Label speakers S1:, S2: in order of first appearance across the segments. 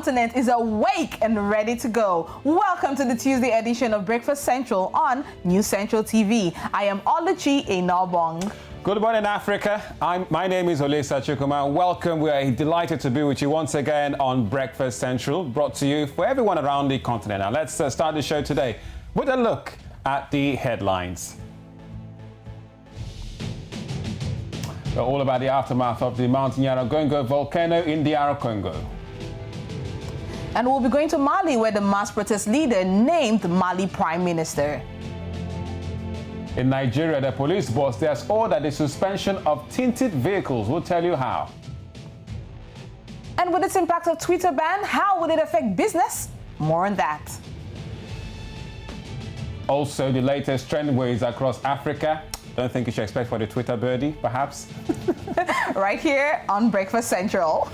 S1: continent is awake and ready to go. Welcome to the Tuesday edition of Breakfast Central on New Central TV. I am Oluchi Enobong.
S2: Good morning, Africa. My name is Olisa Chukuma. Welcome. We are delighted to be with you once again on Breakfast Central, brought to you for everyone around the continent. Now, let's start the show today with a look at the headlines. We're all about the aftermath of the Mount Nyirangongo volcano in the Congo.
S1: And we'll be going to Mali, where the mass protest leader named Mali Prime Minister.
S2: In Nigeria, the police boss has ordered the suspension of tinted vehicles. We'll tell you how.
S1: And with its impact of Twitter ban, how will it affect business? More on that.
S2: Also, the latest trend waves across Africa. Don't think you should expect for the Twitter birdie, perhaps.
S1: Right here on Breakfast Central.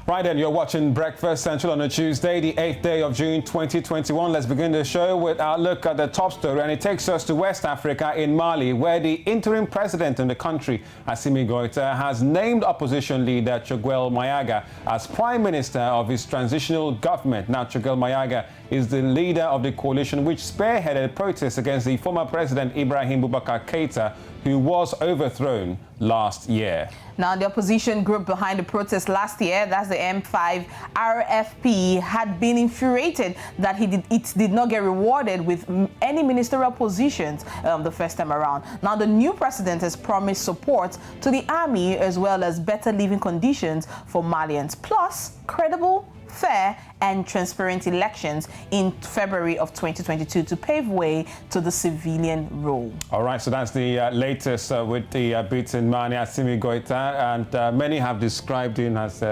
S2: Right then, you're watching Breakfast Central on a Tuesday, the 8th day of June 2021. Let's begin the show with our look at the top story, and it takes us to West Africa in Mali, where the interim president in the country, Assimi Goïta, has named opposition leader Choguel Mayaga as prime minister of his transitional government. Now, Choguel Mayaga is the leader of the coalition which spearheaded protests against the former president Ibrahim Boubacar Keïta, who was overthrown last year.
S1: Now, the opposition group behind the protest last year, that's the M5 RFP, had been infuriated that it did not get rewarded with any ministerial positions the first time around. Now, the new president has promised support to the army as well as better living conditions for Malians, plus credible, fair and transparent elections in February of 2022 to pave way to the civilian rule.
S2: All right, so that's the latest with the beaten man, Assimi Goïta, and many have described him as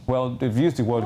S2: well, they've used the word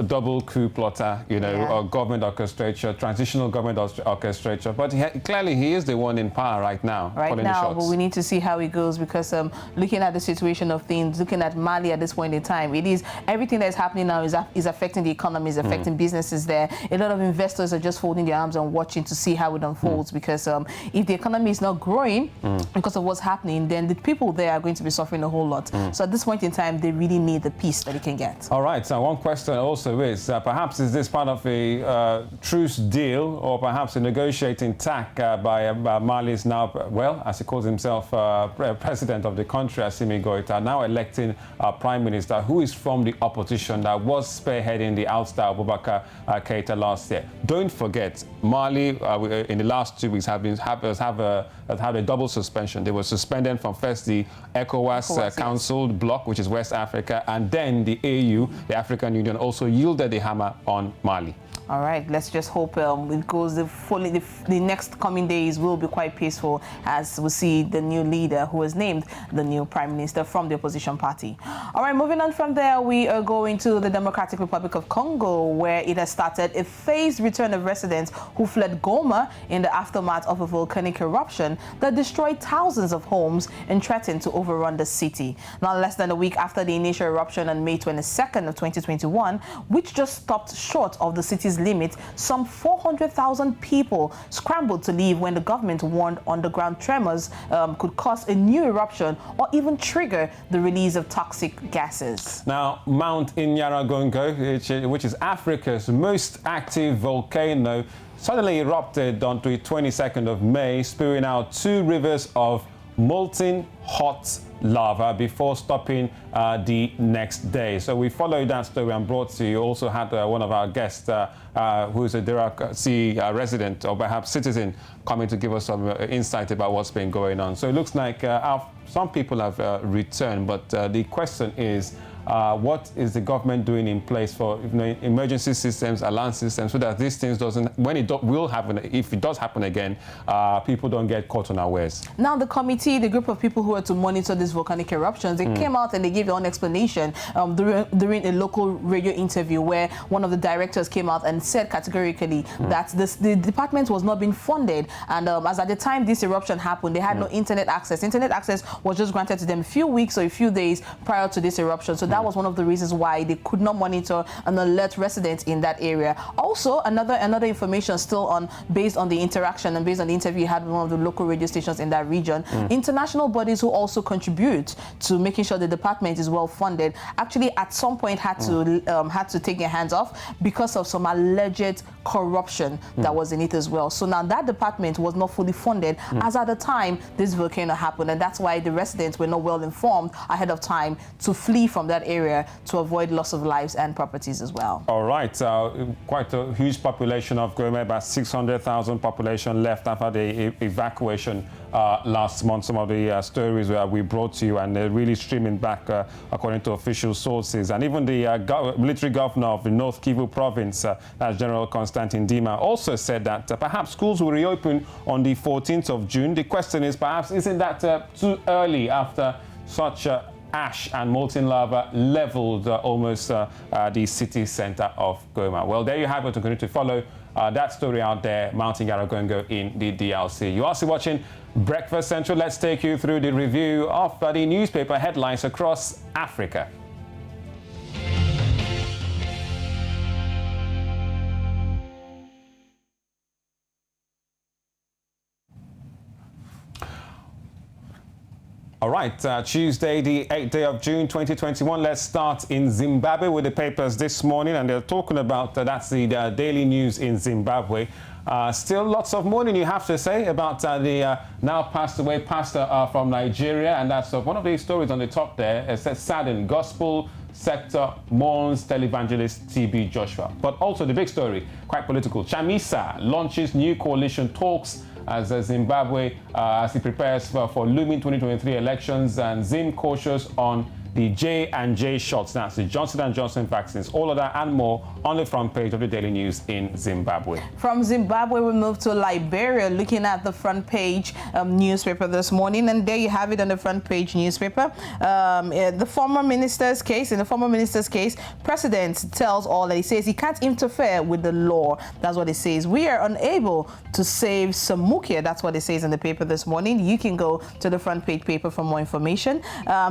S2: double coup plotter, you know, or government orchestrator, transitional government orchestrator. But clearly he is the one in power right now.
S1: Right now, but we need to see how it goes, because looking at the situation of things, looking at Mali at this point in time, it is everything that is happening now is affecting the economy, is affecting businesses there. A lot of investors are just folding their arms and watching to see how it unfolds, because if the economy is not growing because of what's happening, then the people there are going to be suffering a whole lot. So at this point in time, they really need the peace that it can get. All
S2: right, so one question also is, perhaps is this part of a truce deal, or perhaps a negotiating tack by Mali's now, well, as he calls himself, president of the country, Assimi Goïta, now electing a prime minister who is from the opposition that was spearheading the ouster of Boubacar Keïta last year. Don't forget, Mali in the last 2 weeks has had a double suspension. They were suspended from first the ECOWAS Council bloc, which is West Africa, and then the AU, the African Union, also yielded the hammer on Mali.
S1: All right, let's just hope it goes. The next coming days will be quite peaceful, as we see the new leader who is named the new prime minister from the opposition party. All right, moving on from there, we are going to the Democratic Republic of Congo, where it has started a phased return of residents who fled Goma in the aftermath of a volcanic eruption that destroyed thousands of homes and threatened to overrun the city. Now, less than a week after the initial eruption on May 22nd of 2021, which just stopped short of the city's limit, some 400,000 people scrambled to leave when the government warned underground tremors could cause a new eruption or even trigger the release of toxic gases.
S2: Now, Mount Nyirangongo, which is Africa's most active volcano, suddenly erupted on the 22nd of May, spewing out 2 rivers of molten hot lava before stopping the next day. So we followed that story and brought to you. Also had one of our guests who is a DRC resident or perhaps citizen coming to give us some insight about what's been going on. So it looks like some people have returned, but the question is, what is the government doing in place for emergency systems, alarm systems, so that these things doesn't, when it will happen, if it does happen again, people don't get caught unawares?
S1: Now the committee, the group of people who are to monitor these volcanic eruptions, they came out and they gave their own explanation during a local radio interview where one of the directors came out and said categorically that the department was not being funded, and as at the time this eruption happened, they had no internet access. Internet access was just granted to them a few weeks or a few days prior to this eruption, so that was one of the reasons why they could not monitor and alert residents in that area. Also, another information still based on the interaction and based on the interview you had with one of the local radio stations in that region, international bodies who also contribute to making sure the department is well funded actually at some point had to take their hands off because of some alleged corruption that was in it as well. So now that department was not fully funded as at the time this volcano happened, and that's why the residents were not well informed ahead of time to flee from that area to avoid loss of lives and properties as well.
S2: All right, quite a huge population of Goma, about 600,000 population left after the evacuation last month. Some of the stories we brought to you, and they're really streaming back according to official sources. And even the military governor of the North Kivu province, that's General Constantin Dima, also said that perhaps schools will reopen on the 14th of June. The question is, perhaps, isn't that too early after such ash and molten lava leveled almost the city center of Goma? Well, there you have it. To continue to follow that story out there, mounting Nyirangongo in the DRC. You're also watching Breakfast Central. Let's take you through the review of the newspaper headlines across Africa. All right, Tuesday, the 8th day of June, 2021. Let's start in Zimbabwe with the papers this morning, and they're talking about that's the daily news in Zimbabwe. Still lots of mourning, you have to say, about the now passed away pastor from Nigeria, and that's one of the stories on the top there. It says, saddened, gospel sector mourns televangelist TB Joshua. But also the big story, quite political. Chamisa launches new coalition talks as Zimbabwe, as he prepares for looming 2023 elections, and Zim cautious on the J&J shots. That's the Johnson & Johnson vaccines. All of that and more on the front page of the Daily News in Zimbabwe.
S1: From Zimbabwe, we move to Liberia, looking at the front page newspaper this morning. And there you have it on the front page newspaper. In the former minister's case, President tells all that he says he can't interfere with the law. That's what it says. We are unable to save Samukia. That's what it says in the paper this morning. You can go to the front page paper for more information.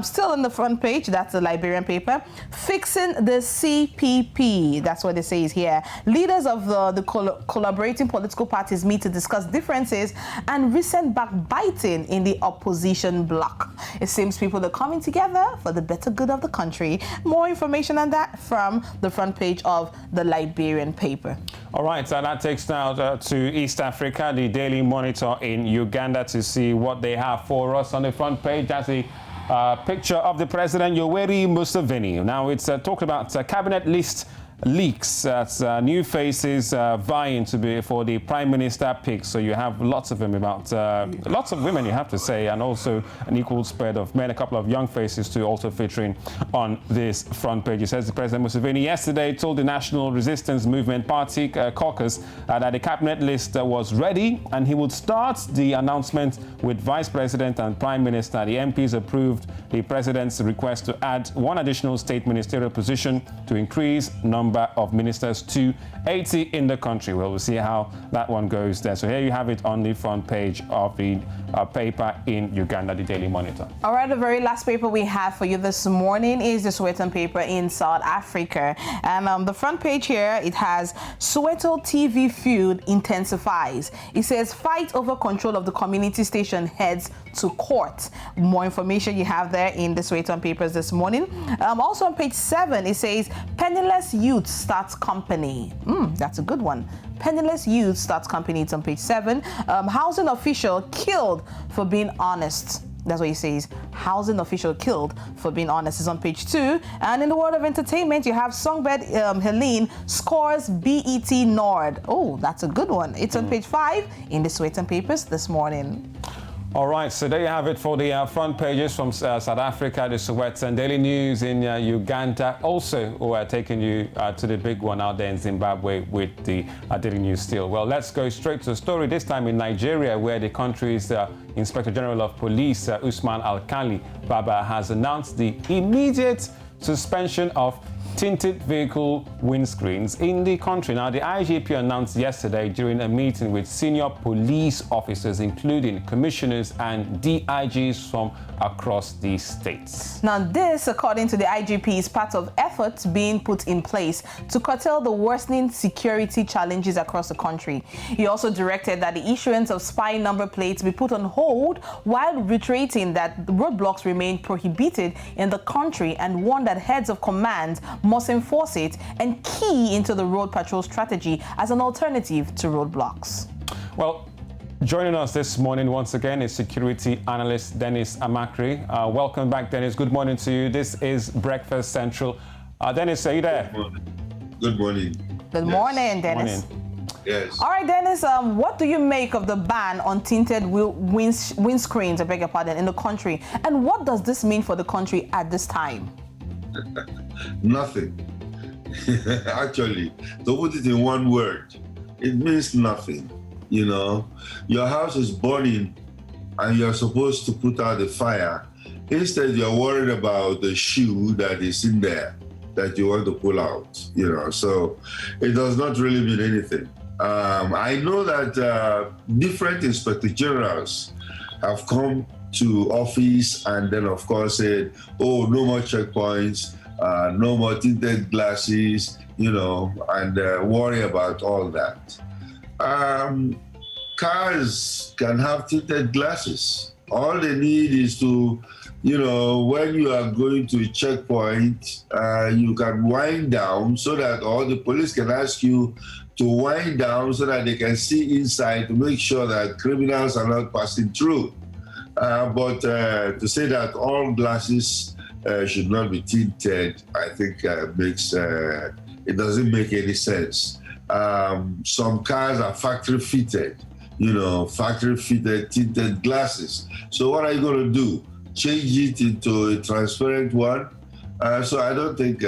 S1: Still on the front page, that's the Liberian paper. Fixing the CPP. That's what it says here. Leaders of the collaborating political parties meet to discuss differences and recent backbiting in the opposition bloc. It seems people are coming together for the better good of the country. More information on that from the front page of the Liberian paper.
S2: All right, so that takes now to East Africa, the Daily Monitor in Uganda, to see what they have for us on the front page. That's the picture of the President Yoweri Museveni. Now it's talked about cabinet list leaks. That's new faces vying to be for the Prime Minister pick. So you have lots of them, about lots of women, you have to say, and also an equal spread of men, a couple of young faces too, also featuring on this front page. It says the President Museveni yesterday told the National Resistance Movement Party caucus that the cabinet list was ready and he would start the announcement with Vice President and Prime Minister. The MPs approved the President's request to add one additional state ministerial position to increase number of ministers to 80 in the country. Well, we'll see how that one goes there. So here you have it on the front page of the paper in Uganda, the Daily Monitor.
S1: All right, the very last paper we have for you this morning is the Sowetan paper in South Africa. And the front page here, it has Soweto TV feud intensifies. It says fight over control of the community station heads to court. More information you have there in the Sowetan papers this morning. Also on page 7, it says penniless youth starts company. That's a good one. Penniless youth starts company. It's on page 7. Housing official killed for being honest. That's what he says. Housing official killed for being honest is on page 2. And in the world of entertainment, you have Songbird Helene scores BET Nord. Oh, that's a good one. It's on page 5 in the Sowetan papers this morning.
S2: All right, so there you have it for the front pages from South Africa, the Sowetan Daily News in Uganda. Also, we're taking you to the big one out there in Zimbabwe with the Daily News still. Well, let's go straight to the story, this time in Nigeria, where the country's Inspector General of Police, Usman Alkali Baba, has announced the immediate suspension of tinted vehicle windscreens in the country. Now, the IGP announced yesterday during a meeting with senior police officers, including commissioners and DIGs from across the states.
S1: Now, this, according to the IGP, is part of efforts being put in place to curtail the worsening security challenges across the country. He also directed that the issuance of spy number plates be put on hold, while reiterating that roadblocks remain prohibited in the country, and warned that heads of command must enforce it and key into the road patrol strategy as an alternative to roadblocks.
S2: Well, joining us this morning once again is security analyst Dennis Amakri. Welcome back, Dennis. Good morning to you. This is Breakfast Central. Dennis, are you there?
S3: Good morning.
S1: Good morning, Dennis.
S2: Good morning.
S3: Yes.
S1: All right, Dennis, what do you make of the ban on tinted windscreens, I beg your pardon, in the country? And what does this mean for the country at this time?
S3: Nothing. Actually, to put it in one word, it means nothing. You know, your house is burning and you're supposed to put out the fire. Instead, you're worried about the shoe that is in there that you want to pull out, you know. So it does not really mean anything. I know that different inspector generals have come to office and then, of course, said, oh, no more checkpoints, no more tinted glasses, you know, and worry about all that. Cars can have tinted glasses. All they need is to, you know, when you are going to a checkpoint, you can wind down so that, or the police can ask you to wind down so that they can see inside to make sure that criminals are not passing through. But to say that all glasses should not be tinted, I think it doesn't make any sense. Some cars are factory fitted, you know, factory fitted tinted glasses. So what are you going to do? Change it into a transparent one? So I don't think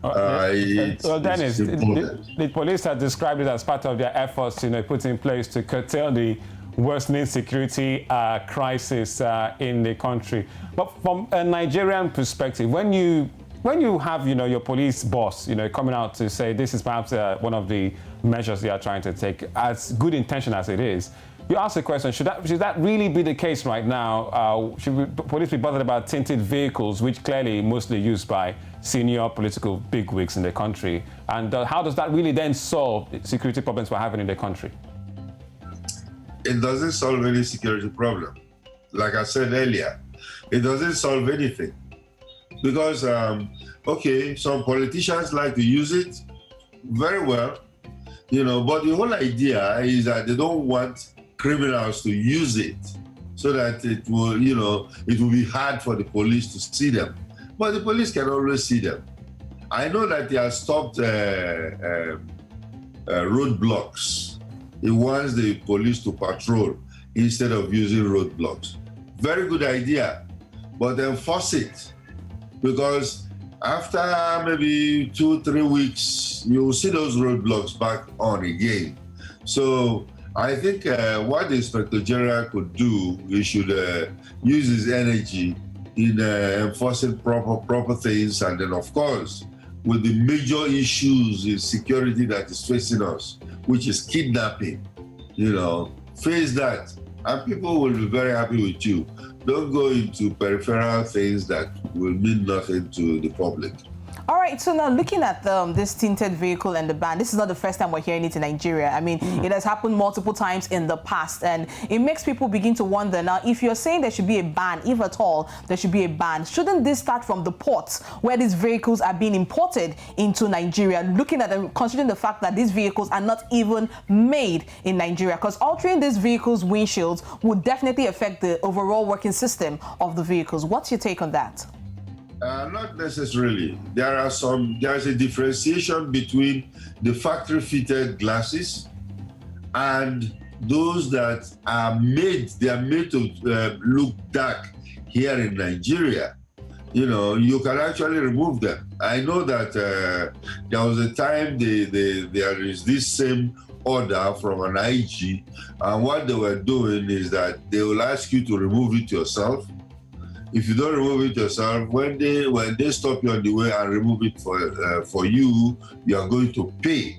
S2: well, Dennis, the police have described it as part of their efforts, you know, put in place to curtail the worsening security crisis in the country. But from a Nigerian perspective, when you have, you know, your police boss, you know, coming out to say this is perhaps one of the measures they are trying to take, as good intention as it is, you ask the question, should that really be the case right now? Should police be bothered about tinted vehicles, which clearly mostly used by senior political bigwigs in the country? And how does that really then solve security problems we're having in the country?
S3: It doesn't solve any security problem. Like I said earlier, it doesn't solve anything. Because, okay, some politicians like to use it very well, you know, but the whole idea is that they don't want criminals to use it so that it will, you know, it will be hard for the police to see them. But the police can always see them. I know that they have stopped roadblocks. It wants the police to patrol instead of using roadblocks. Very good idea, but enforce it. Because after maybe 2-3 weeks, you will see those roadblocks back on again. So I think what the Inspector General could do, he should use his energy in enforcing proper things. And then, of course, with the major issues in security that is facing us, which is kidnapping, you know, face that. And people will be very happy with you. Don't go into peripheral things that will mean nothing to the public.
S1: All right, so now looking at this tinted vehicle and the ban, this is not the first time we're hearing it in Nigeria. I mean, it has happened multiple times in the past, and it makes people begin to wonder, now, if you're saying there should be a ban, if at all there should be a ban, shouldn't this start from the ports where these vehicles are being imported into Nigeria, looking at them, considering the fact that these vehicles are not even made in Nigeria? Because altering these vehicles' windshields would definitely affect the overall working system of the vehicles. What's your take on that?
S3: Not necessarily. There's a differentiation between the factory-fitted glasses and those that are made, they are made to look dark here in Nigeria, you know, you can actually remove them. I know that there was a time there is this same order from an IG, and what they were doing is that they will ask you to remove it yourself. If you don't remove it yourself, when they stop you on the way and remove it for you, you are going to pay.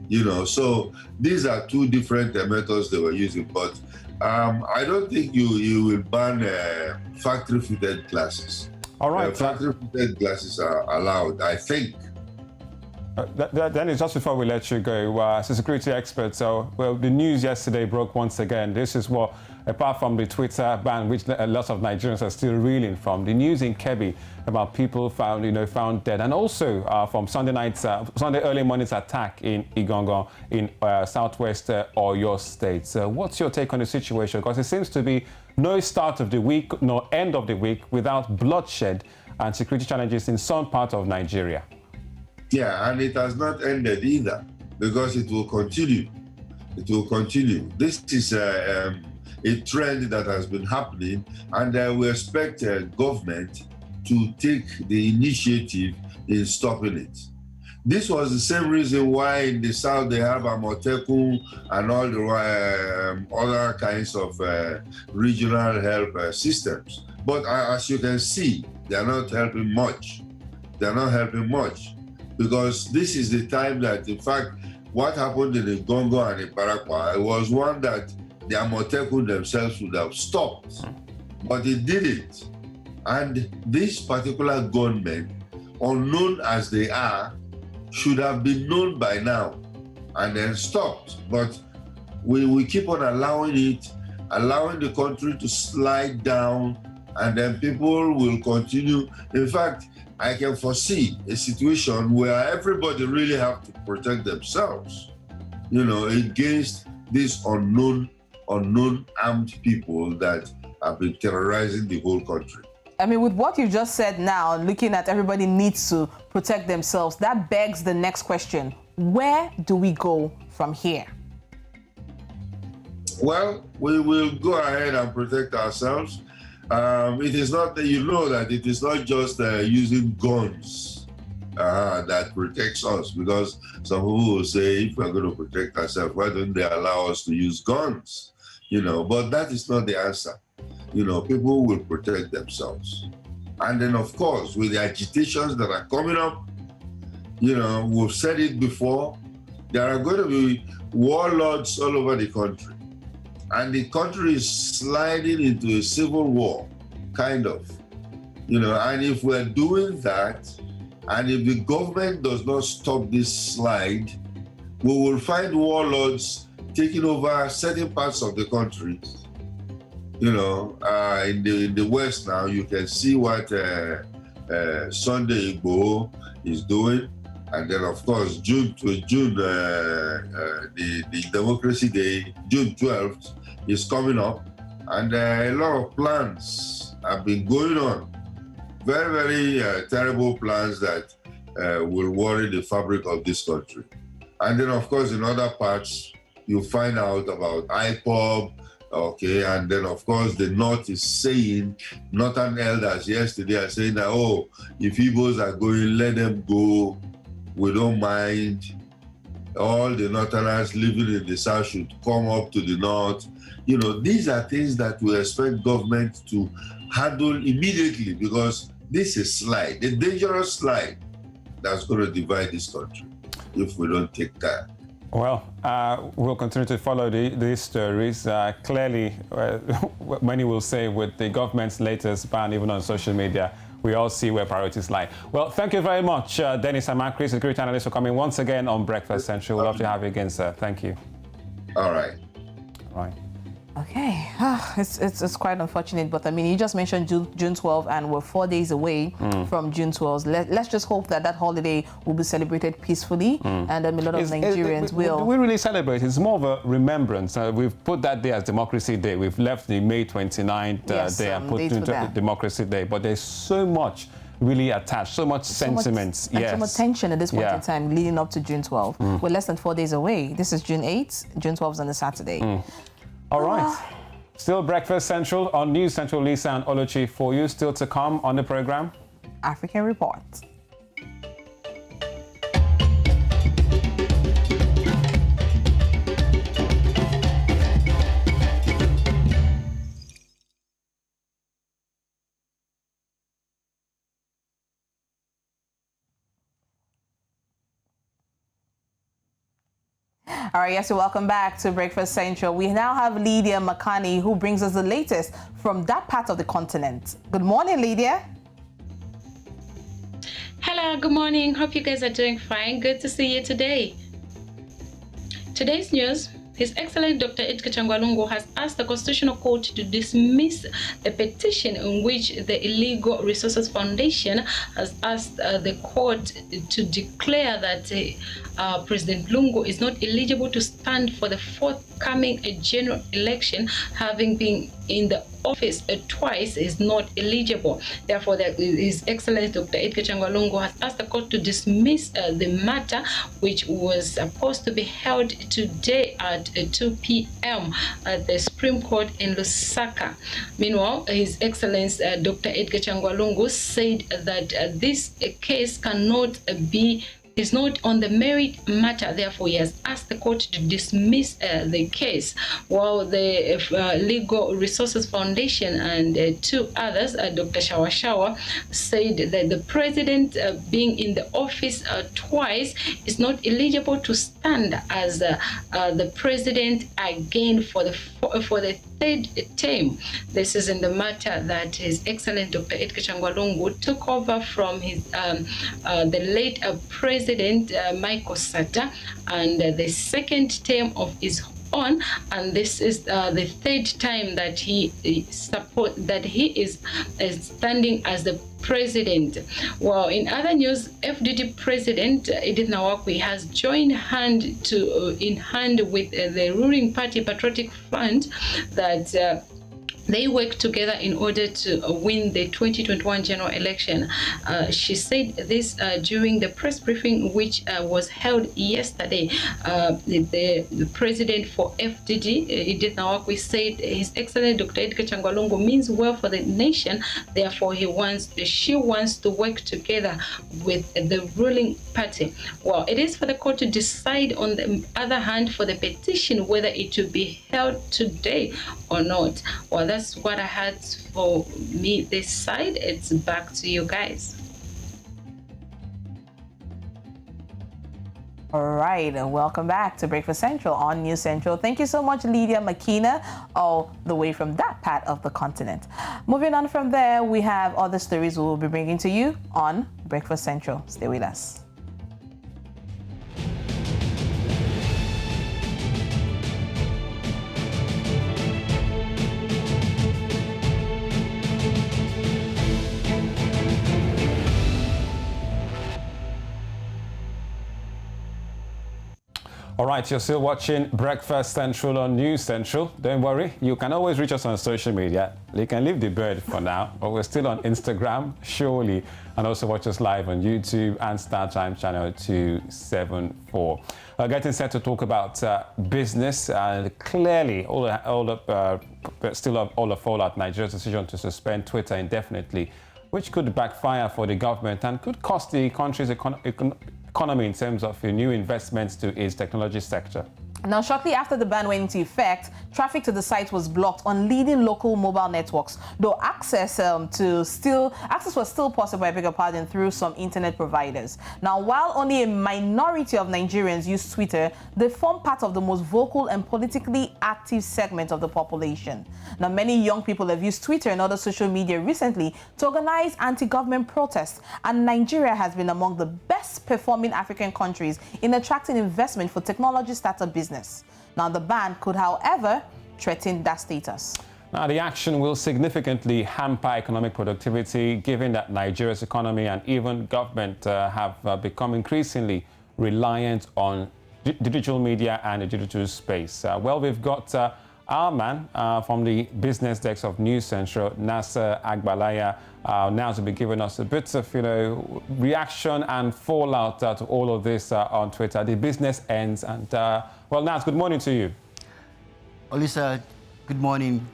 S3: You know, so these are two different methods they were using. But I don't think you will ban factory-fitted glasses.
S2: All right.
S3: Factory-fitted glasses are allowed, I think.
S2: Dennis, just before we let you go, as a security expert, so well, the news yesterday broke once again. This is what, apart from the Twitter ban, which a lot of Nigerians are still reeling from, the news in Kebbi about people found dead, and also from Sunday early morning's attack in Nyirangongo in southwest Oyo State. So what's your take on the situation? Because it seems to be no start of the week, no end of the week without bloodshed and security challenges in some part of Nigeria.
S3: Yeah, and it has not ended either, because it will continue. It will continue. This is a trend that has been happening, and we expect government to take the initiative in stopping it. This was the same reason why in the south they have Amotekun and all the other kinds of regional help systems. But as you can see, they are not helping much. They are not helping much. Because this is the time that, in fact, what happened in the Congo and in Paraguay was one that the Amotekun themselves would have stopped, but it didn't. And this particular gunmen, unknown as they are, should have been known by now and then stopped. But we keep on allowing the country to slide down, and then people will continue. In fact, I can foresee a situation where everybody really have to protect themselves, you know, against these unknown armed people that have been terrorizing the whole country.
S1: I mean, with what you just said now, looking at everybody needs to protect themselves, that begs the next question. Where do we go from here?
S3: Well, we will go ahead and protect ourselves. It is not that you know that it is not just using guns that protects us, because some people will say, if we're going to protect ourselves, why don't they allow us to use guns? You know, but that is not the answer. You know, people will protect themselves. And then, of course, with the agitations that are coming up, you know, we've said it before, there are going to be warlords all over the country. And the country is sliding into a civil war, kind of. You know, and if we're doing that, and if the government does not stop this slide, we will find warlords taking over certain parts of the country. You know, in the West now, you can see what Sunday Igboho is doing. And then, of course, the Democracy Day, June 12th, is coming up. And a lot of plans have been going on. Very, very terrible plans that will worry the fabric of this country. And then, of course, in other parts, you find out about IPOB. Okay, and then of course the North is saying, Northern elders yesterday are saying that, oh, if Igbos are going, let them go, we don't mind. All the Northerners living in the South should come up to the North. You know, these are things that we expect government to handle immediately, because this is a dangerous slide that's going to divide this country if we don't take care.
S2: Well, we'll continue to follow these stories. Clearly, many will say with the government's latest ban, even on social media, we all see where priorities lie. Well, thank you very much, Dennis Amakri, security analyst, for coming once again on Breakfast Central. We'd love to have you again, sir. Thank you.
S3: All right.
S2: All right.
S1: Okay, it's quite unfortunate, but I mean, you just mentioned June 12th, and we're 4 days away from June 12th. Let's just hope that that holiday will be celebrated peacefully, and a lot of Nigerians will.
S2: We really celebrate. It's more of a remembrance. We've put that day as Democracy Day. We've left the May 29th day and put it into Democracy Day. But there's so much really attached. So much sentiments.
S1: And so much tension at this point
S2: Yeah.
S1: in time, leading up to June 12. We're less than 4 days away. This is June 8th. June 12th is on a Saturday.
S2: All right. Still Breakfast Central on News Central. Lisa and Oluchi for you. Still to come on the program.
S1: African Report. All right, yes, so welcome back to Breakfast Central. We now have Lydia Makani, who brings us the latest from that part of the continent. Good morning, Lydia.
S4: Hello, good morning. Hope you guys are doing fine. Good to see you today. Today's news. His Excellency Dr. Edgar Changwalungu has asked the Constitutional Court to dismiss the petition in which the Illegal Resources Foundation has asked the court to declare that President Lungu is not eligible to stand for the forthcoming general election, having been in the office twice is not eligible. Therefore, His Excellency Dr. Edgar Changwalungu has asked the court to dismiss the matter, which was supposed to be held today at 2 p.m. at the Supreme Court in Lusaka. Meanwhile, His Excellency Dr. Edgar Changwalungu said that this case is not on the merit matter. Therefore, he has asked the court to dismiss the case, while the Legal Resources Foundation and two others, Dr. Shawashawa, said that the president being in the office twice is not eligible to stand as the president again for the third term. This is in the matter that His Excellency Dr. Edgar Changwalungu took over from his the late president Michael Sata, and the second term of his own, and this is the third time that he is standing as the president. Well, in other news, FDD President Edith Nawakwi has joined hand in hand with the ruling party Patriotic Front that they work together in order to win the 2021 general election. She said this during the press briefing which was held yesterday. The president for FDD, Edith Nawakwi, said His Excellency Dr. Edgar Changwalungu means well for the nation. Therefore, she wants to work together with the ruling party. Well, it is for the court to decide, on the other hand, for the petition whether it will be held today or not. Well, that's what I had for me this side. It's back to you guys.
S1: All right, and welcome back to Breakfast Central on News Central. Thank you so much, Lydia Makina, all the way from that part of the continent. Moving on from there, we have other stories we will be bringing to you on Breakfast Central. Stay with us.
S2: All right, you're still watching Breakfast Central on News Central. Don't worry, you can always reach us on social media. You can leave the bird for now, but we're still on Instagram, surely, and also watch us live on YouTube and StarTime channel 274. Getting set to talk about business, and clearly all the fallout, Nigeria's decision to suspend Twitter indefinitely, which could backfire for the government and could cost the country's economy in terms of new investments to its technology sector.
S1: Now, shortly after the ban went into effect, traffic to the site was blocked on leading local mobile networks, though access was still possible, through some internet providers. Now, while only a minority of Nigerians use Twitter, they form part of the most vocal and politically active segment of the population. Now, many young people have used Twitter and other social media recently to organize anti-government protests, and Nigeria has been among the best performing African countries in attracting investment for technology startup business. Now, the ban could, however, threaten that status.
S2: Now, the action will significantly hamper economic productivity, given that Nigeria's economy and even government have become increasingly reliant on digital media and the digital space. Well, we've got our man from the business desk of News Central, Nasser Agbalaya, now to be giving us a bit of, reaction and fallout to all of this on Twitter. The business ends, and well, Nas, good morning to you.
S5: Olisa, good morning.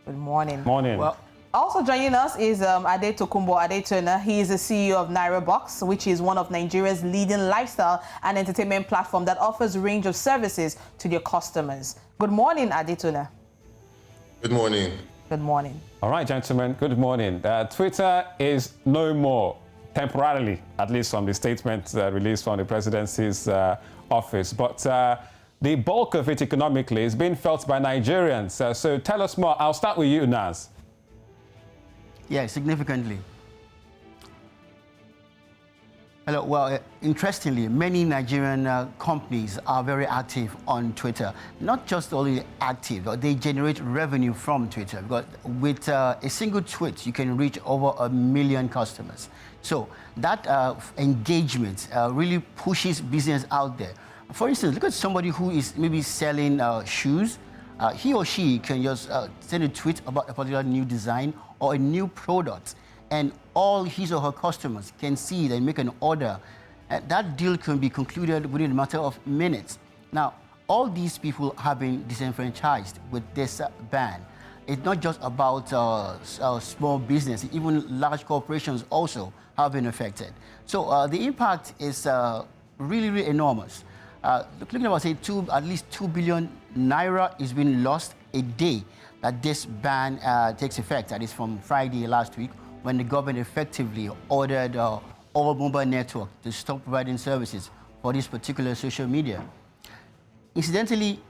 S1: Good morning.
S2: Morning.
S1: Well, also joining us is Adetokunbo Adetona. He is the CEO of Nyirangongo, which is one of Nigeria's leading lifestyle and entertainment platform that offers a range of services to their customers. Good morning, Adetona.
S3: Good morning.
S1: Good morning.
S2: All right, gentlemen, good morning. Twitter is no more, temporarily, at least from the statement released from the presidency's office. But the bulk of it economically is being felt by Nigerians. So tell us more. I'll start with you, Naz.
S5: Yeah, significantly. Hello. Well, interestingly, many Nigerian companies are very active on Twitter. Not just only active, but they generate revenue from Twitter. Because with a single tweet, you can reach over 1 million customers. So that engagement really pushes business out there. For instance, look at somebody who is maybe selling shoes. He or she can just send a tweet about a particular new design or a new product, and all his or her customers can see it and make an order. That deal can be concluded within a matter of minutes. Now, all these people have been disenfranchised with this ban. It's not just about small business, even large corporations also have been affected. So the impact is really, really enormous. Looking about, say, at least 2 billion naira is being lost a day that this ban takes effect. That is from Friday last week, when the government effectively ordered our mobile network to stop providing services for this particular social media. Incidentally,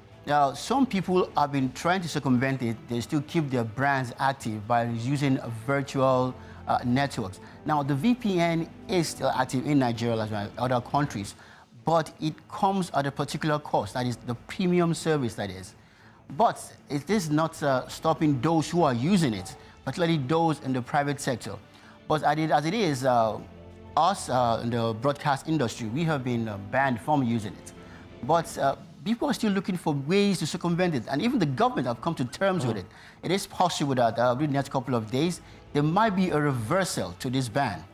S5: some people have been trying to circumvent it. They still keep their brands active by using virtual networks. Now, the VPN is still active in Nigeria as well as other countries, but it comes at a particular cost. That is the premium service, that is. But it is not stopping those who are using it, particularly those in the private sector. But as it is, us in the broadcast industry, we have been banned from using it. But people are still looking for ways to circumvent it, and even the government have come to terms with it. It is possible that within the next couple of days, there might be a reversal to this ban.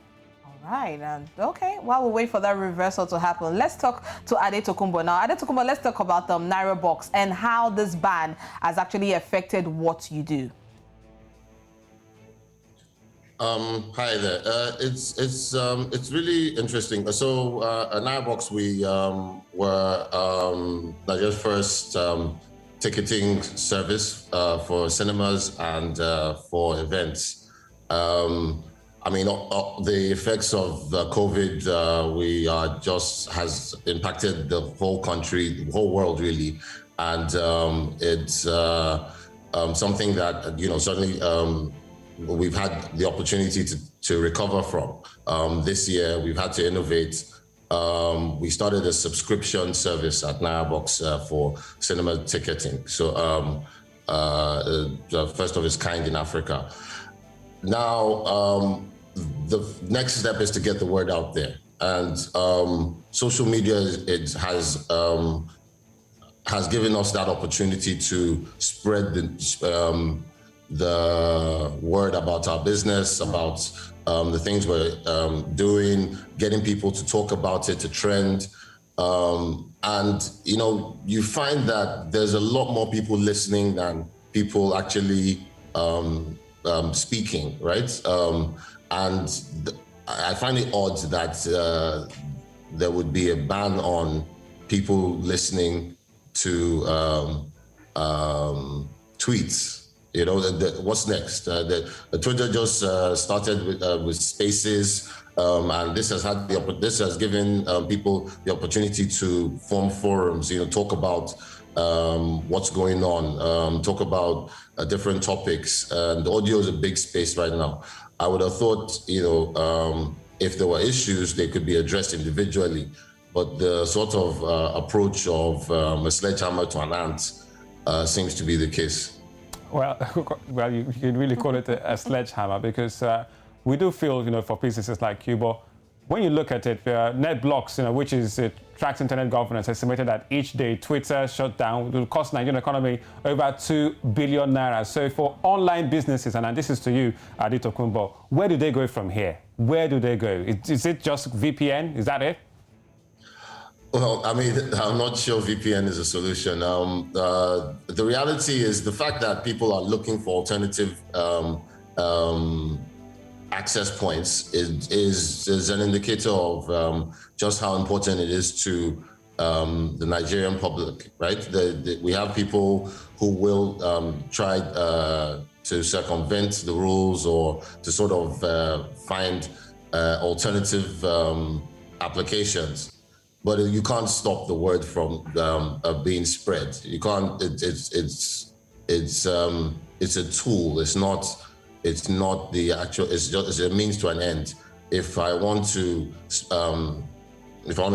S1: All right. Okay. While we wait for that reversal to happen, let's talk to Adetokunbo now. Adetokunbo, let's talk about Nyirangongo and how this ban has actually affected what you do.
S6: Hi there. It's really interesting. So at Nyirangongo, we were Nigeria's first ticketing service for cinemas and for events. I mean, the effects of the COVID has impacted the whole country, the whole world really, and it's something that certainly we've had the opportunity to recover from. This year, we've had to innovate. We started a subscription service at Nyirangongo for cinema ticketing. So the first of its kind in Africa. Now, the next step is to get the word out there. And social media has given us that opportunity to spread the word about our business, about the things we're doing, getting people to talk about it, to trend. And, you find that there's a lot more people listening than people actually speaking, right? And I find it odd that there would be a ban on people listening to tweets. What's next? Twitter just started with Spaces, and this has given people the opportunity to form forums. Talk about what's going on, talk about different topics. And audio is a big space right now. I would have thought, if there were issues, they could be addressed individually. But the sort of approach of a sledgehammer to an ant seems to be the case.
S2: Well, you can really call it a sledgehammer, because we do feel, for businesses like Cuba, when you look at it, NetBlocks, which is tracks internet governance, estimated that each day Twitter shut down will cost Nigerian economy over 2 billion naira. So for online businesses, and this is to you, Adito Kumbo, where do they go from here? Where do they go? Is it just VPN? Is that it?
S6: Well, I mean, I'm not sure VPN is a solution. The reality is the fact that people are looking for alternative access points is an indicator of just how important it is to the Nigerian public, right? We have people who will try to circumvent the rules or to sort of find alternative applications. But you can't stop the word from being spread. You can't. It's a tool. It's not the actual. It's a means to an end. If I want to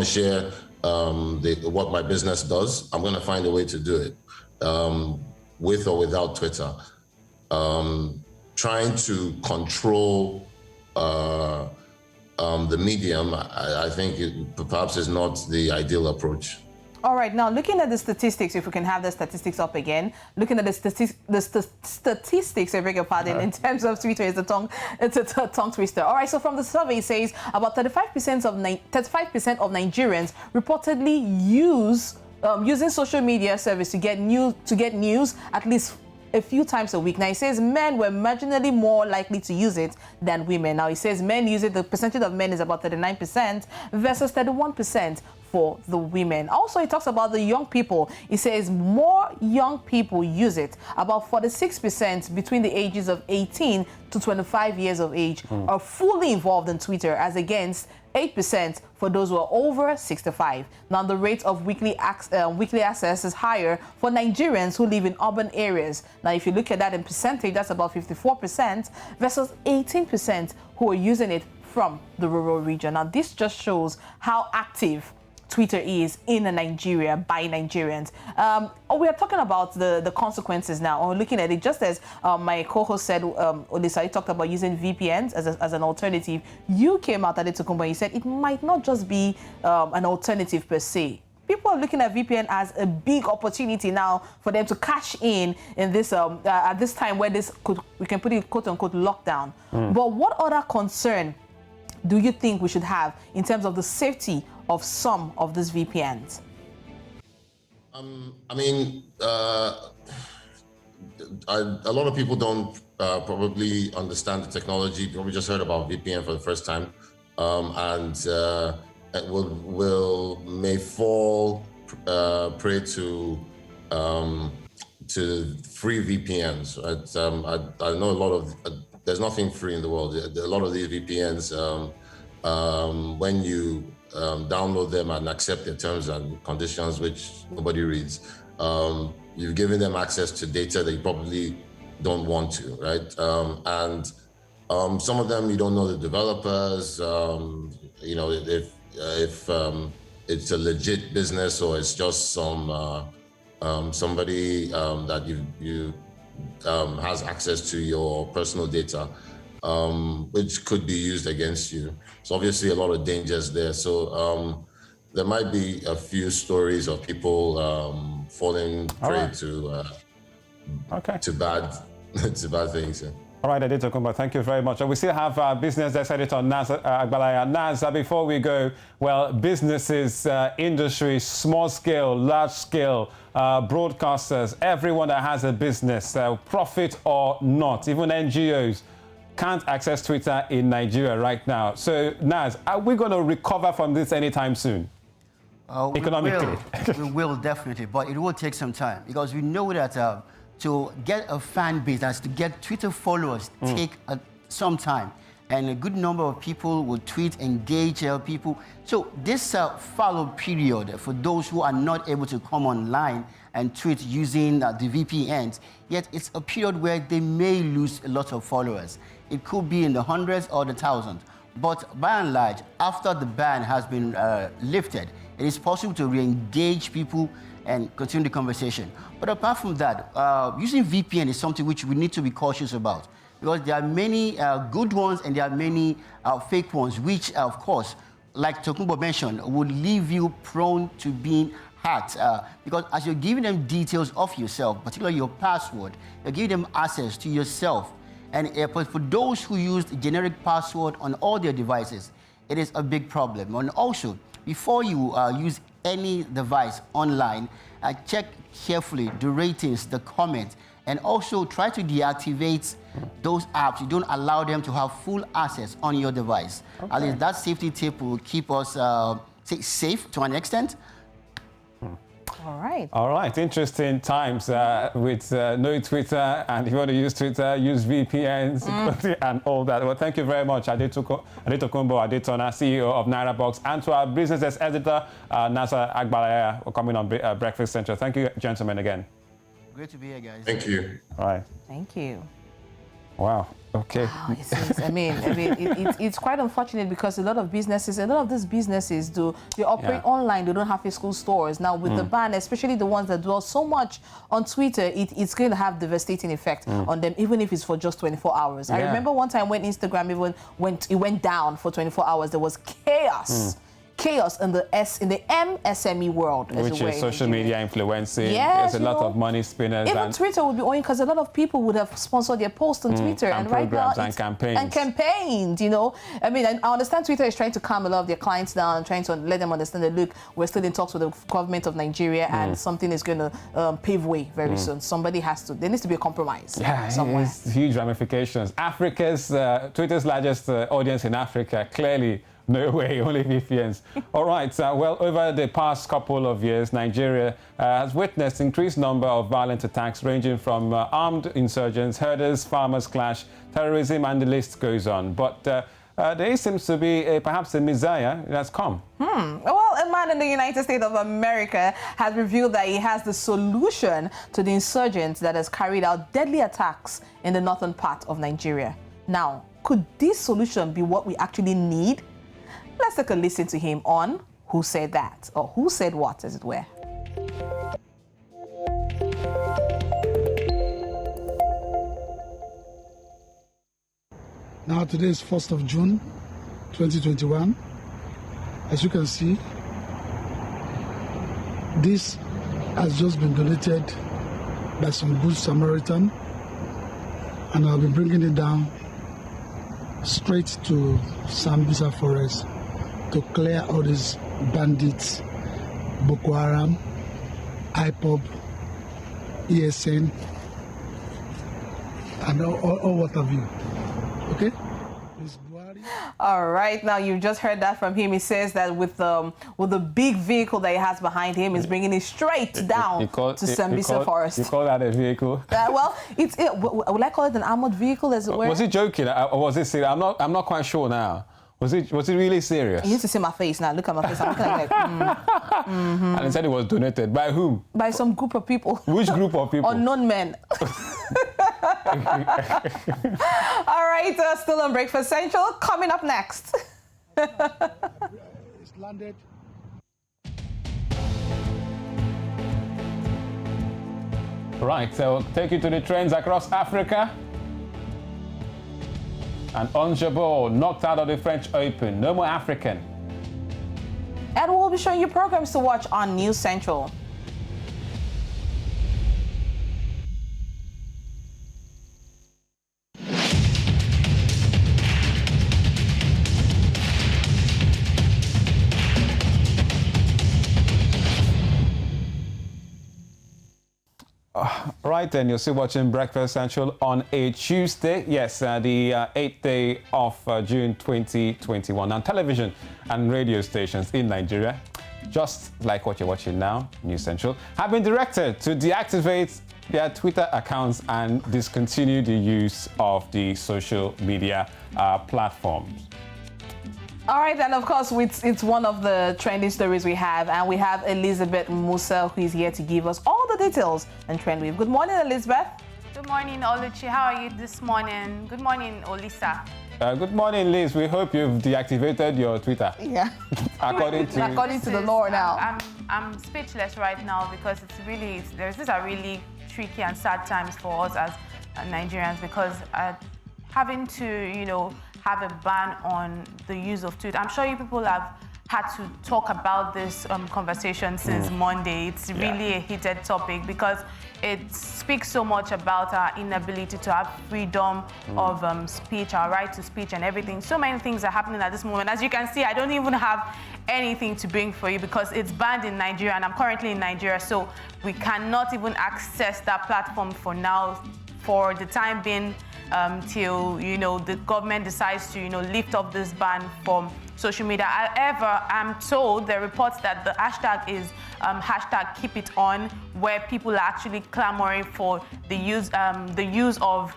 S6: share what my business does, I'm going to find a way to do it, with or without Twitter. Trying to control the medium, I think perhaps is not the ideal approach.
S1: All right, now looking at the statistics, if we can have the statistics up again, looking at the statistics, I beg your pardon, in terms of Twitter, it's a tongue twister. All right, so from the survey, it says about 35% of Nigerians reportedly use using social media service to get news at least a few times a week. Now, it says men were marginally more likely to use it than women. Now, it says men use it, the percentage of men is about 39% versus 31% for the women. Also, it talks about the young people. It says more young people use it. About 46% between the ages of 18 to 25 years of age are fully involved in Twitter, as against 8% for those who are over 65. Now, the rate of weekly access is higher for Nigerians who live in urban areas. Now, if you look at that in percentage, that's about 54% versus 18% who are using it from the rural region. Now, this just shows how active Twitter is in Nigeria by Nigerians. We are talking about the consequences now. We're looking at it just as my co-host said, Olisa, he talked about using VPNs as an alternative. You came out at it, Tukumba, you said it might not just be an alternative per se. People are looking at VPN as a big opportunity now for them to cash in this at this time where we can put it quote unquote lockdown. But what other concern do you think we should have in terms of the safety of some of these VPNs?
S6: I mean, a lot of people don't probably understand the technology. Probably just heard about VPN for the first time, and may fall prey to free VPNs. I know a lot of there's nothing free in the world. A lot of these VPNs, when you download them and accept their terms and conditions, which nobody reads, you've given them access to data that you probably don't want to, right? And some of them you don't know the developers. If it's a legit business or it's just somebody that you has access to your personal data, which could be used against you. So obviously a lot of dangers there. So there might be a few stories of people falling prey to bad things. Yeah.
S2: All right, Adito Kumba, thank you very much. And we still have business desk editor Naz Agbalaya. Naz, before we go, well, businesses, industry, small scale, large scale, broadcasters, everyone that has a business, profit or not, even NGOs, can't access Twitter in Nigeria right now. So, Naz, are we going to recover from this anytime soon? Economically?
S5: We will definitely, but it will take some time, because we know that to get a fan base, that's to get Twitter followers, take some time. And a good number of people will tweet, engage people. So this follow period for those who are not able to come online and tweet using the VPNs, yet it's a period where they may lose a lot of followers. It could be in the hundreds or the thousands. But by and large, after the ban has been lifted, it is possible to re-engage people and continue the conversation. But apart from that, using VPN is something which we need to be cautious about, because there are many good ones and there are many fake ones, which, of course, like Tokunbo mentioned, would leave you prone to being hacked because as you're giving them details of yourself, particularly your password, you're giving them access to yourself. And but for those who use the generic password on all their devices, it is a big problem. And also, before you use any device online, check carefully the ratings, the comments, and also try to deactivate those apps. You don't allow them to have full access on your device. Okay. At least that safety tip will keep us safe to an extent.
S1: All right.
S2: All right. Interesting times with no Twitter, and if you want to use Twitter, use VPNs and all that. Well, thank you very much, Adetokunbo Adetona, CEO of NairaBox, and to our business editor, Nasa Agbalaya, for coming on Breakfast Central. Thank you, gentlemen, again.
S5: Great to be here, guys.
S6: Thank you.
S2: All right.
S1: Thank you.
S2: Wow. Okay.
S1: Wow, it's quite unfortunate because a lot of these businesses they operate online. They don't have physical stores. Now with the ban, especially the ones that dwell so much on Twitter, it's going to have devastating effect on them, even if it's for just 24 hours. I remember one time when Instagram went down for 24 hours, there was chaos. Chaos in the MSME world,
S2: which is social media influencing.
S1: Yes,
S2: there's a lot of money spinners.
S1: Even Twitter would be owing because a lot of people would have sponsored their posts on Twitter
S2: and
S1: right now
S2: and campaigns.
S1: And campaigns, you know. I mean, I understand Twitter is trying to calm a lot of their clients down, trying to let them understand that look, we're still in talks with the government of Nigeria, and something is going to pave way very soon. There needs to be a compromise somewhere.
S2: It's huge ramifications. Twitter's largest audience in Africa, clearly. No way, only VPNs. All right, well, over the past couple of years, Nigeria has witnessed increased number of violent attacks ranging from armed insurgents, herders, farmers clash, terrorism, and the list goes on. But there seems to be perhaps a messiah that's come.
S1: Well, a man in the United States of America has revealed that he has the solution to the insurgents that has carried out deadly attacks in the northern part of Nigeria. Now, could this solution be what we actually need? Let's take a listen to him on Who Said That, or Who Said What, as it were.
S7: Now today is 1st of June, 2021. As you can see, this has just been donated by some good Samaritan, and I'll be bringing it down straight to Sambisa Forest to clear all these bandits, Boko Haram, IPOB, ESN, and all what have you. Okay?
S1: All right, now you just heard that from him. He says that with the big vehicle that he has behind him, he's bringing it straight down to Sambisa Forest.
S2: You call that a vehicle?
S1: Well, would I call it an armored vehicle, as it were?
S2: Was he joking or was it serious? I'm not quite sure now. Was it really serious?
S1: You need to see my face now. Look at my face. I'm looking like
S2: And he said it was donated. By whom?
S1: By some group of people.
S2: Which group of people?
S1: Unknown men. All right, still on Breakfast Central. Coming up next.
S7: It's landed.
S2: Right, so we'll take you to the trends across Africa. And Onjabo knocked out of the French Open. No more African.
S1: And we'll be showing you programs to watch on News Central.
S2: Right then, you're still watching Breakfast Central on a Tuesday. Yes, the 8th day of June 2021. On television and radio stations in Nigeria, just like what you're watching now, News Central, have been directed to deactivate their Twitter accounts and discontinue the use of the social media platforms.
S1: All right, and of course, it's one of the trending stories we have, and we have Elizabeth Musa, who is here to give us all the details and trend wave. Good morning, Elizabeth.
S8: Good morning, Oluchi. How are you this morning? Good morning, Olisa.
S2: Good morning, Liz. We hope you've deactivated your Twitter.
S1: Yeah.
S2: according
S1: to the law now.
S8: I'm speechless right now because these are really tricky and sad times for us as Nigerians, because having to, have a ban on the use of Twitter. I'm sure you people have had to talk about this conversation since Monday. It's really a heated topic because it speaks so much about our inability to have freedom of speech, our right to speech and everything. So many things are happening at this moment. As you can see, I don't even have anything to bring for you because it's banned in Nigeria, and I'm currently in Nigeria, so we cannot even access that platform for now, for the time being, till, you know, the government decides to, you know, lift up this ban from social media. However, I'm told the reports that the hashtag is hashtag keep it on, where people are actually clamoring for the use of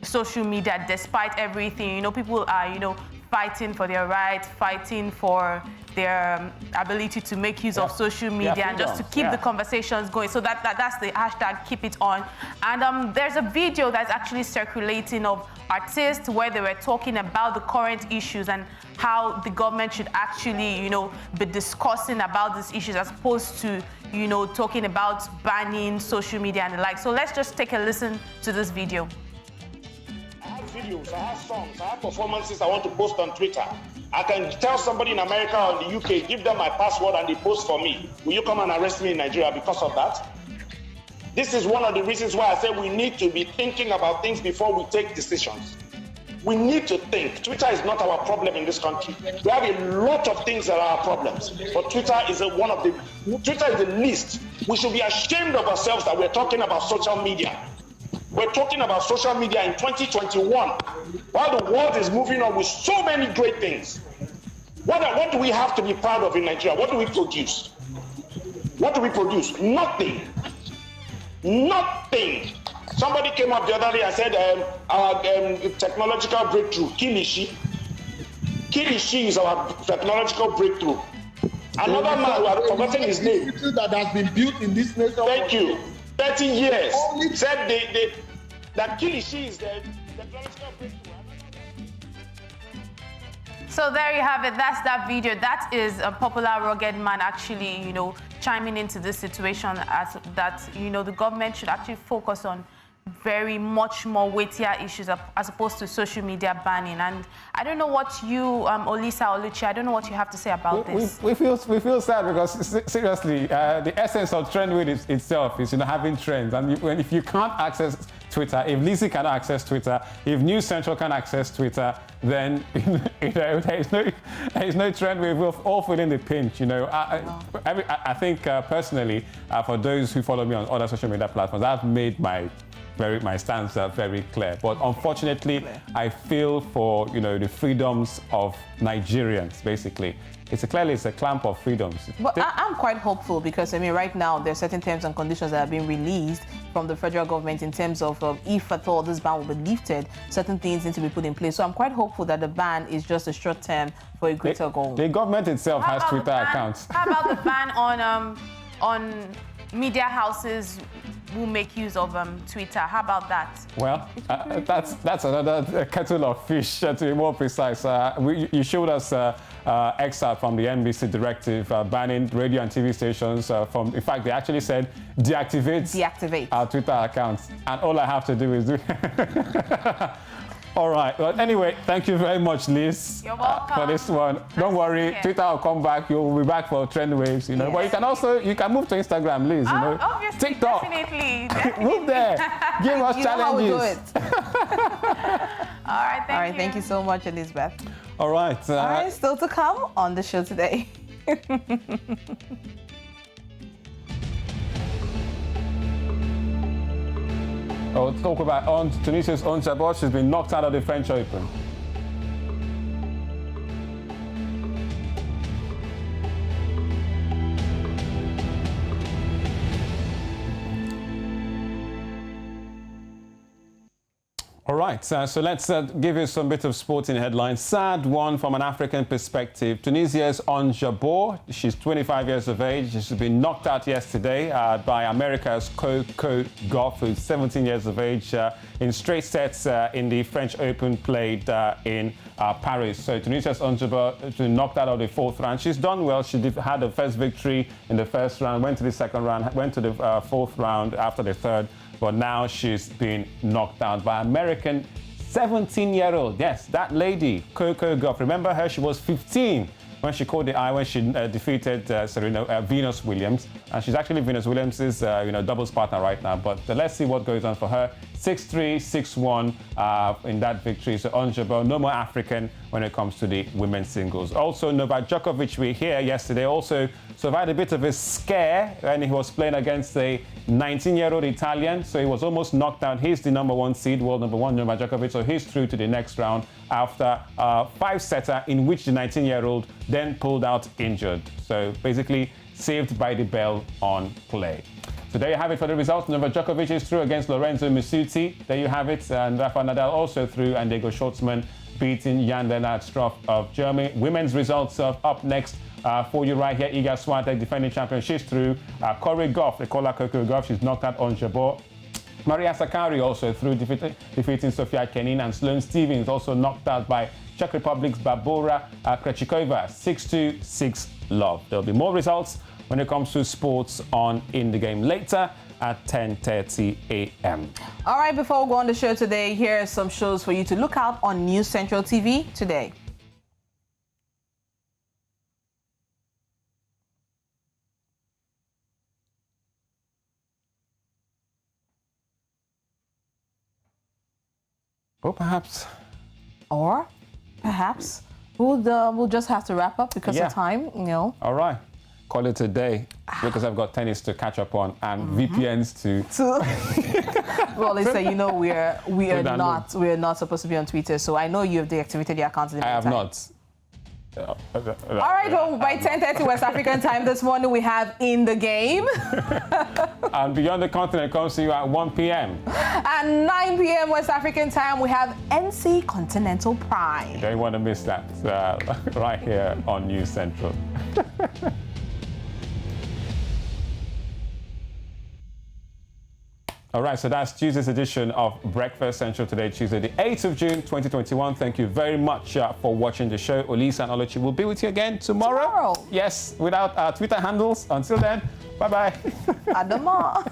S8: social media despite everything. You know, people are, you know, fighting for their rights, fighting for their ability to make use of social media and just to keep the conversations going. So that's the hashtag keep it on. And there's a video that's actually circulating of artists where they were talking about the current issues and how the government should actually, you know, be discussing about these issues as opposed to, you know, talking about banning social media and the like. So let's just take a listen to this video.
S9: I have videos, I have songs, I have performances I want to post on Twitter. I can tell somebody in America or the UK, give them my password and they post for me. Will you come and arrest me in Nigeria because of that? This is one of the reasons why I say we need to be thinking about things before we take decisions. We need to think. Twitter is not our problem in this country. We have a lot of things that are our problems, but Twitter is Twitter is the least. We should be ashamed of ourselves that we're talking about social media. We're talking about social media in 2021, while the world is moving on with so many great things. What do we have to be proud of in Nigeria? What do we produce? What do we produce? Nothing. Nothing. Somebody came up the other day and said our technological breakthrough, Kilishi. Kilishi is our technological breakthrough. Another man who has forgotten his name.
S10: That has been built in this nation.
S9: Thank you. 30 years. Said that Kilishi is the technological breakthrough.
S8: So there you have it. That's that video. That is a popular rugged man actually, you know, chiming into this situation as that, you know, the government should actually focus on very much more weightier issues as opposed to social media banning. And I don't know what you, Olisa Oluchi, I don't know what you have to say about this.
S2: We feel sad because seriously, the essence of Trendwave itself is, you know, having trends. And if you can't access Twitter, if Lizzie cannot access Twitter, if News Central can access Twitter, then you know, there is no Trendwave. We're all feeling the pinch. You know, I think personally, for those who follow me on other social media platforms, I've made my stance very clear. But unfortunately, I feel for, you know, the freedoms of Nigerians, basically. It's a clamp of freedoms.
S1: But I'm quite hopeful because, I mean, right now there are certain terms and conditions that are being released from the federal government in terms of if at all this ban will be lifted, certain things need to be put in place. So I'm quite hopeful that the ban is just a short term for a greater goal.
S2: The government itself has Twitter accounts.
S8: How about the ban on media houses who make use of Twitter? How about that?
S2: Well, that's another kettle of fish, to be more precise. You showed us excerpt from the NBC directive banning radio and TV stations from, in fact, they actually said deactivate our Twitter accounts. And all I have to do is do All right. Well, anyway, thank you very much, Liz, for this one. Don't worry, Twitter will come back. You'll be back for trend waves, you know. Yes. But you can move to Instagram, Liz. You know,
S8: obviously,
S2: TikTok.
S8: Definitely.
S2: Move there. Give us challenges.
S1: Know how we do it.
S8: All right. Thank you.
S1: Thank you so much, Elizabeth.
S2: All right.
S1: All right. Still to come on the show today.
S2: Let's talk about Tunisia's Ons Jabeur. She's been knocked out of the French Open. All right, so let's give you some bit of sporting headlines. Sad one from an African perspective. Tunisia's Ons Jabeur, she's 25 years of age. She's been knocked out yesterday by America's Coco Gauff, who's 17 years of age, in straight sets in the French Open played in Paris. So Tunisia's Ons Jabeur has been knocked out of the fourth round. She's done well. She had the first victory in the first round, went to the second round, went to the fourth round after the third. But now she's been knocked out by American 17-year-old. Yes, that lady, Coco Gauff. Remember her? She was 15 when she caught the eye when she defeated Venus Williams. And she's actually Venus Williams' doubles partner right now. But let's see what goes on for her. 6-3, 6-1 in that victory. So Onjabo, no more African when it comes to the women's singles. Also, Novak Djokovic, we hear yesterday, also survived a bit of a scare when he was playing against a 19-year-old Italian. So he was almost knocked out. He's the number 1 seed, world number 1, Novak Djokovic. So he's through to the next round after a 5-setter in which the 19-year-old then pulled out injured. So basically saved by the bell on play. So there you have it for the results. Novak Djokovic is through against Lorenzo Musuti. There you have it. And Rafael Nadal also through, and Diego Schwartzman beating Jan-Lennard Struff of Germany. Women's results up next for you right here. Iga Swiatek, defending champion, she's through. Corey Goff, they call her Coco Goff. She's knocked out on Jabeur. Maria Sakkari also through, defeating Sofia Kenin, and Sloane Stephens also knocked out by Czech Republic's Barbora Krejcikova. 6-2, 6-love. There'll be more results when it comes to sports on In the Game later at 10:30 a.m.
S1: All right, before we go on the show today, here are some shows for you to look out on News Central TV today.
S2: Or perhaps
S1: we'll just have to wrap up because of time,
S2: All right. Call it a day because I've got tennis to catch up on and VPNs to.
S1: Well, listen, we're not supposed to be on Twitter, so I know you've deactivated the account.
S2: I have not.
S1: All right, well, by 10:30 West African time this morning, we have In the Game.
S2: And Beyond the Continent comes to you at 1 p.m.
S1: At 9 p.m. West African time, we have NC Continental Prime.
S2: You don't want to miss that right here on News Central. All right, so that's Tuesday's edition of Breakfast Central today, Tuesday, the 8th of June, 2021. Thank you very much for watching the show. Olisa and Oluchi will be with you again tomorrow. Yes, without our Twitter handles. Until then, bye-bye.
S1: Adama.